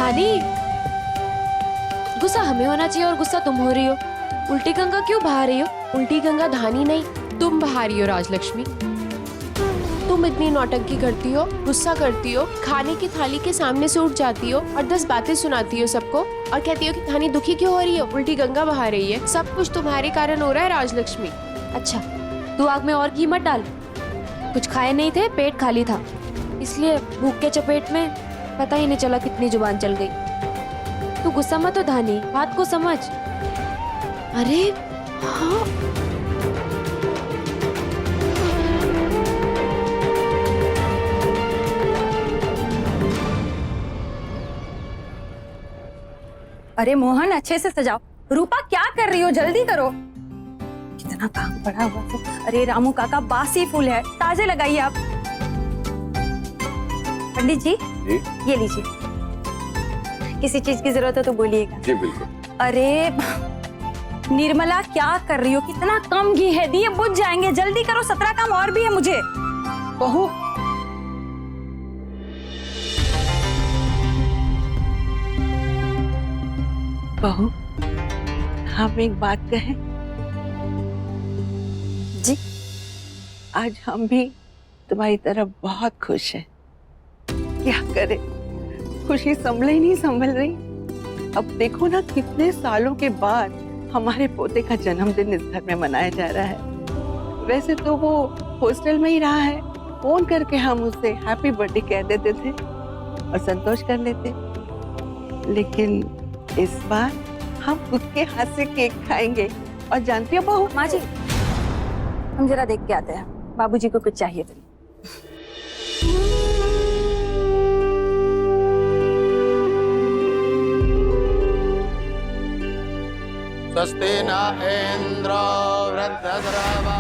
धानी, गुस्सा हमें होना चाहिए और गुस्सा तुम हो रही हो। उल्टी गंगा क्यों बहा रही हो? उल्टी गंगा धानी नहीं, तुम बहा रही हो राजलक्ष्मी। तुम इतनी नौटंकी करती हो, गुस्सा करती हो, खाने की थाली के सामने से उठ जाती हो और 10 बातें सुनाती हो सबको और कहती हो कि धानी दुखी क्यों हो रही हो, उल्टी गंगा बहा रही है। सब कुछ तुम्हारे कारण हो रहा है राजलक्ष्मी। अच्छा, तू आग में और घी मत डाल। कुछ खाए नहीं थे, पेट खाली था, इसलिए भूख के चपेट में पता ही नहीं चला कितनी जुबान चल गई। तू गुस्सा मत हो धानी, बात को समझ। अरे हाँ, अरे मोहन, अच्छे से सजाओ। रूपा क्या कर रही हो, जल्दी करो। कितना काम पड़ा हुआ है। अरे रामू काका, बासी फूल है, ताजे लगाइए आप। पंडित जी, ये लीजिए। किसी चीज की जरूरत हो तो बोलिएगा। जी बिल्कुल। अरे निर्मला, क्या कर रही हो? कितना कम घी है, दिए बुझ जाएंगे। जल्दी करो, 17 काम और भी है मुझे। बहू, बहू, हम एक बात कहें? जी। आज हम भी तुम्हारी तरफ बहुत खुश हैं। क्या करें, खुशी संभल ही नहीं संभल रही। अब देखो ना, कितने सालों के बाद हमारे पोते का जन्मदिन इस घर में मनाया जा रहा है। वैसे तो वो हॉस्टल में ही रहा है, फोन करके हम उससे हैप्पी बर्थडे कह देते थे और संतोष कर लेते, लेकिन इस बार हम उसके हाथ से केक खाएंगे। और जानती हो बहू, माँ जी, हम जरा देख के आते हैं, बाबूजी को कुछ चाहिए तो। स्वस्ति न इंद्रो वृद्धश्रवा।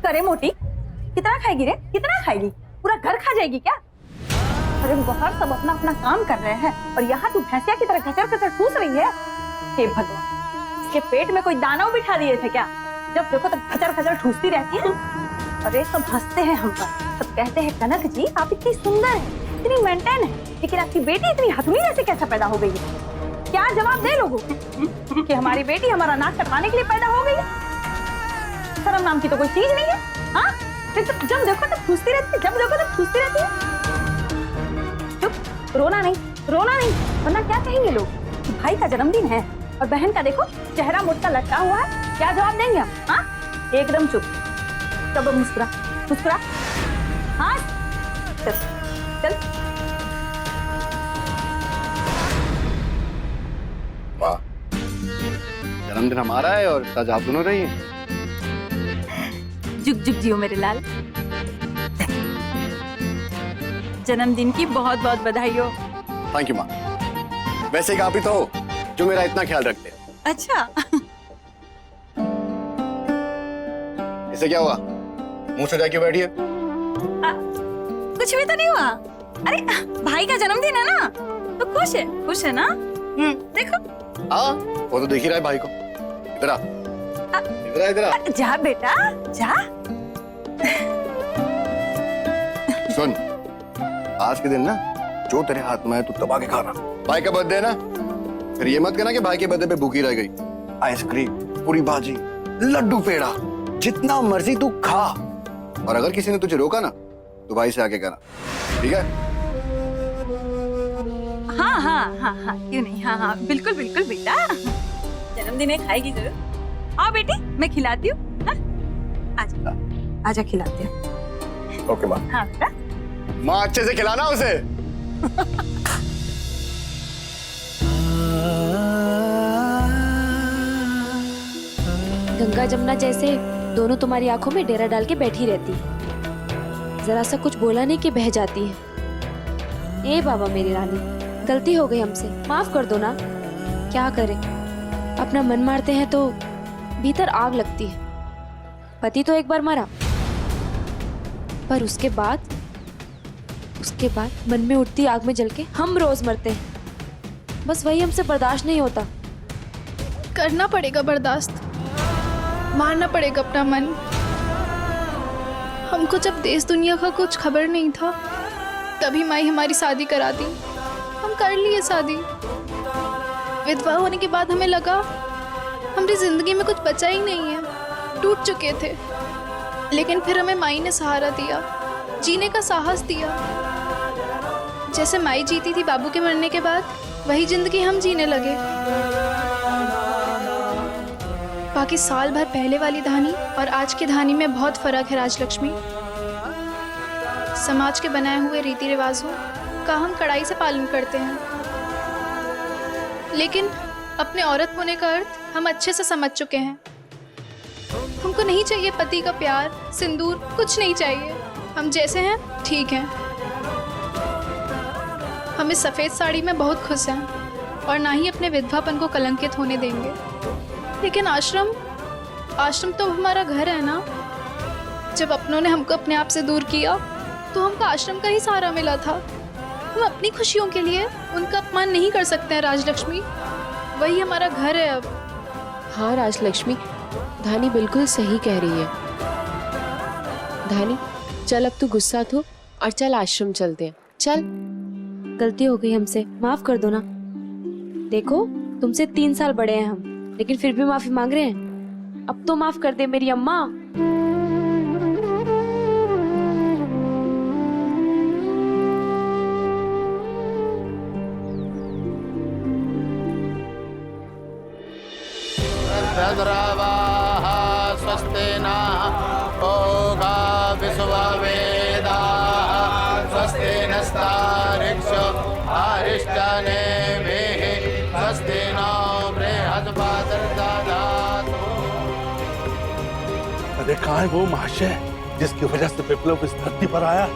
करे मोटी, कितना खाएगी रे? कितना खाएगी? पूरा घर खा जाएगी क्या? अरे बाहर सब अपना अपना काम कर रहे हैं और यहाँ तू भैंसिया की तरह खचर खचर ठूस रही है। हे भगवान, इसके पेट में कोई दानव बिठा दिए थे क्या? जब देखो तब खचर खचर ठूसती रहती है। अरे सब हंसते हैं हम पर, सब कहते हैं कनक जी आप इतनी सुंदर है, इतनी मेंटेन है, लेकिन आपकी बेटी इतनी हथमी जैसे कैसे पैदा हो गई है? क्या जवाब दे लोगों कि हमारी बेटी हमारा नाक कटवाने के लिए पैदा हो गई है? शर्म नाम की तो कोई चीज नहीं है। हाँ, जब देखो तब ठूसती रहती है, जब देखो तब ठूसती रहती है। चुप, रोना नहीं, रोना नहीं, वरना क्या कहेंगे लोग कि भाई का जन्मदिन है और बहन का देखो चेहरा मोटा लटका हुआ है। क्या जवाब देंगे हम? हाँ, एकदम चुप। तब मुस्कुरा, मुस्कुरा। हाँ, चल चल। वाह, जन्मदिन हमारा है और आज आप दोनों रही हैं। जुग जुग जियो मेरे लाल। जन्मदिन की बहुत बहुत बधाई हो। थैंक यू माँ। वैसे एक आप ही तो हो जो मेरा इतना ख्याल रखते हैं। अच्छा, इसे क्या हुआ, मुंह सजा क्यों बैठी है? कुछ भी तो नहीं हुआ। अरे भाई का जन्मदिन है ना, तो खुश है ना? देखो। हाँ, वो तो देख ही रहा है भाई को। इधर आ, इधर आ, इधर आ। जा बेटा जा। सुन, आज के दिन ना जो तेरे हाथ में है तू दबा के खाना। भाई का बर्थडे है ना, फिर ये मत कहना कि भाई के बर्थडे पे भूखी रह गई। आइसक्रीम, पूरी भाजी, लड्डू पेड़ा, जितना मर्जी तू खा। और अगर किसी ने तुझे रोका ना तो भाई से आके कहना, ठीक है? हाँ हाँ हाँ हाँ, क्यों नहीं। हाँ हाँ, बिल्कुल बिल्कुल बेटा, जन्मदिन है, खाएगी जरूर। आओ बेटी, मैं खिलाती हूँ। आजा आजा, खिलाती हूँ। ओके माँ। हाँ बेटा, माँ अच्छे से खिलाना उसे। गंगा जमुना जैसे दोनों तुम्हारी आंखों में डेरा डाल के बैठी रहती है, जरा सा कुछ बोला नहीं कि बह जाती है। ए बाबा मेरी रानी, गलती हो गई हमसे, माफ कर दो ना। क्या करें, अपना मन मारते हैं तो भीतर आग लगती है। पति तो एक बार मरा, पर उसके बाद मन में उठती आग में जल के हम रोज मरते हैं। बस वही हमसे बर्दाश्त नहीं होता। करना पड़ेगा बर्दाश्त। मारना पड़ेगा अपना मन। हमको जब देश दुनिया का कुछ खबर नहीं था तभी माई हमारी शादी करा दी। हम कर लिए शादी। विधवा होने के बाद हमें लगा हमारी जिंदगी में कुछ बचा ही नहीं है, टूट चुके थे। लेकिन फिर हमें माई ने सहारा दिया, जीने का साहस दिया। जैसे माई जीती थी बाबू के मरने के बाद, वही जिंदगी हम जीने लगे। बाकी साल भर पहले वाली धानी और आज की धानी में बहुत फर्क है राजलक्ष्मी। समाज के बनाए हुए रीति रिवाजों का हम कड़ाई से पालन करते हैं, लेकिन अपने औरत होने का अर्थ हम अच्छे से समझ चुके हैं। हमको नहीं चाहिए पति का प्यार, सिंदूर, कुछ नहीं चाहिए। हम जैसे हैं ठीक हैं। हम इस सफ़ेद साड़ी में बहुत खुश हैं और ना ही अपने विधवापन को कलंकित होने देंगे। लेकिन आश्रम तो हमारा घर है ना। जब अपनों ने हमको अपने आप से दूर किया तो हमको आश्रम का ही सहारा मिला था। हम अपनी खुशियों के लिए उनका अपमान नहीं कर सकते हैं राजलक्ष्मी। वही हमारा घर है अब। हाँ राजलक्ष्मी, धानी बिल्कुल सही कह रही है। धानी चल अब तू गुस्सा हो और चल आश्रम चलते हैं। चल। गलती हो गई हमसे, माफ कर दो ना। देखो तुमसे 3 साल बड़े हैं हम, लेकिन फिर भी माफी मांग रहे हैं। अब तो माफ कर दे मेरी अम्मा। भद्रवाः स्वस्ति नः ओगा विश्ववेदाः स्वस्ति नस्तारिक्षो अरिष्टनेमिः स्वस्ति नो बृहस्पतिर्दधातु। अरे कहाँ है वो महाशय जिसकी वजह से विप्लव इस धरती पर आया?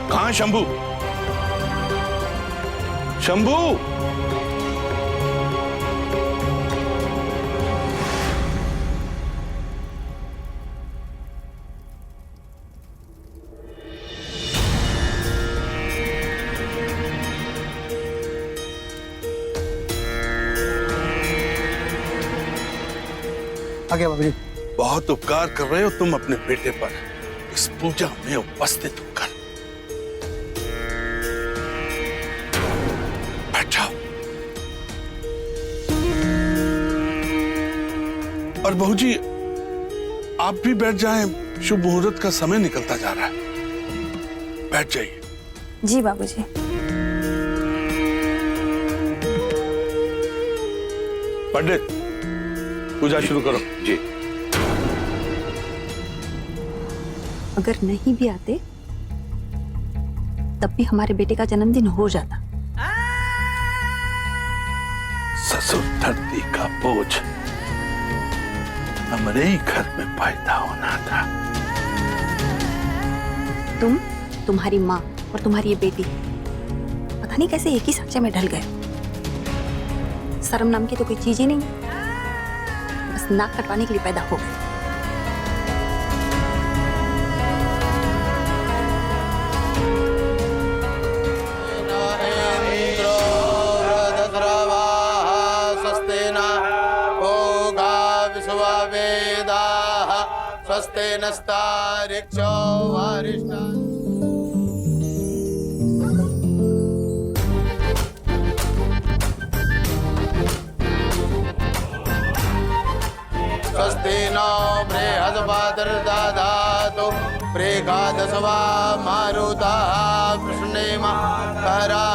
कहाँ है शंभू? शंभू! आ गया बाबूजी। बहुत उपकार कर रहे हो तुम अपने बेटे पर इस पूजा में उपस्थित होकर। बैठ जाओ। और बहू जी आप भी बैठ जाएं, शुभ मुहूर्त का समय निकलता जा रहा है। बैठ जाइए। जी बाबूजी। पंडित पूजा शुरू करो। जी। अगर नहीं भी आते तब भी हमारे बेटे का जन्मदिन हो जाता। ससुर धरती का बोझ हमारे ही घर में पैदा होना था। तुम, तुम्हारी माँ और तुम्हारी ये बेटी पता नहीं कैसे एक ही सांचे में ढल गए। शर्म नाम की तो कोई चीज ही नहीं, बस नाक कटवाने के लिए पैदा हो गए। इंद्रो वृद्धद्रवाः स्वस्ति नः ओगा विश्ववेदाः स्वस्ति नस्तारिक्षो अरिष्टनेमिः स्वस्ति नो बृहस्पतिर्दधातु प्रेगादशवा मारुतः वृष्णेमा करः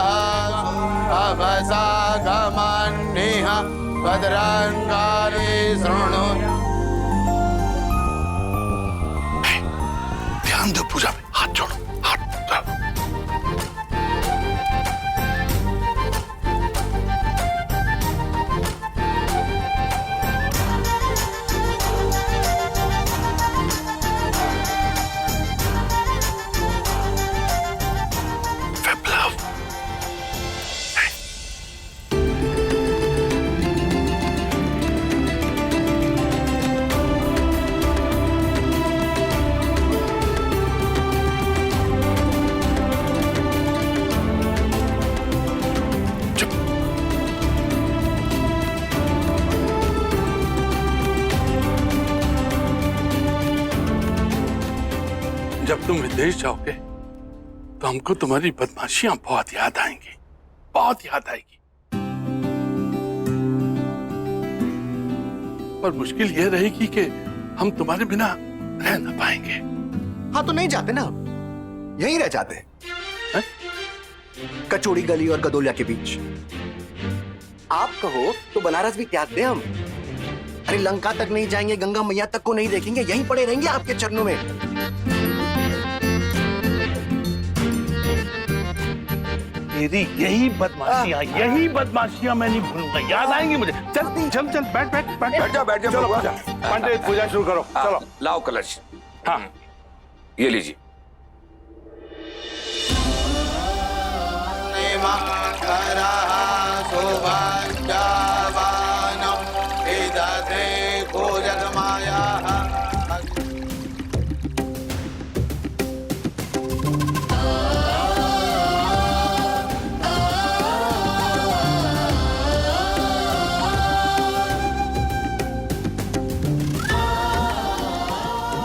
अभसा गमन्निः भद्रङ्गानि शृणु। ध्यान दो पूजा में। हाथ जोड़ो, हाथ जोड़ो। विप्लव जब तुम विदेश जाओगे तो हमको तुम्हारी बदमाशियां बहुत याद आएंगी, बहुत याद आएगी। पर मुश्किल यह रहेगी कि हम तुम्हारे बिना रह न पाएंगे। हाँ तो नहीं जाते ना, यहीं रह जाते हैं? कचौड़ी गली और गदोलिया के बीच। आप कहो तो बनारस भी त्याग दे हम। अरे लंका तक नहीं जाएंगे, गंगा मैया तक को नहीं देखेंगे, यहीं पड़े रहेंगे आपके चरणों में। तेरी यही बदमाशियां मैं नहीं भूलूंगा, याद आएंगी मुझे। चल चल चल, बैठ बैठ बैठ बैठ जाओ चलो बबुआ। पूजा, पंडित पूजा शुरू करो। चलो लाओ कलश। हाँ ये लीजिए।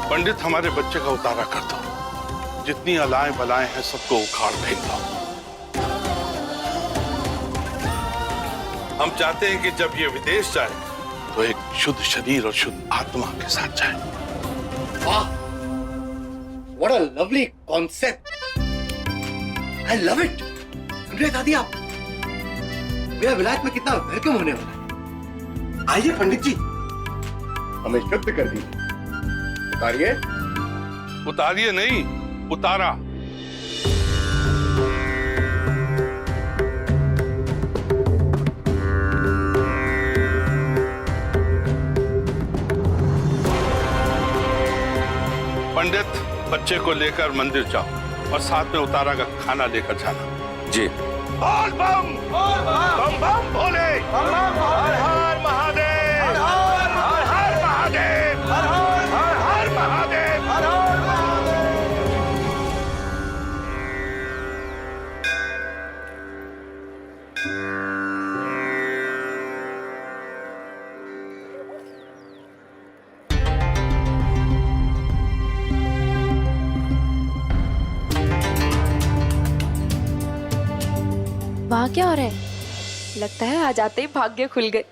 पंडित, हमारे बच्चे का उतारा कर दो। जितनी अलाएं बलाएं हैं सबको उखाड़ फेंक दो। हम चाहते हैं कि जब ये विदेश जाए तो एक शुद्ध शरीर और शुद्ध आत्मा के साथ जाए। वाह, what a lovely concept, I love it. सुन रहे दादी आप, मेरा विलायत में कितना वेलकम होने वाला है। आइए पंडित जी, हमें शुद्ध कर दीजिए। उतारिए। उतारिए नहीं, उतारा। पंडित, बच्चे को लेकर मंदिर जाओ और साथ में उतारा का खाना लेकर जाना। जी। बोल बम बम बम भोले, हर हर महादेव, हर हर महादेव, हर हर महादेव, हर हर महादेव। वहाँ क्या हो रहा है? लगता है आज आते ही भाग्य खुल गए।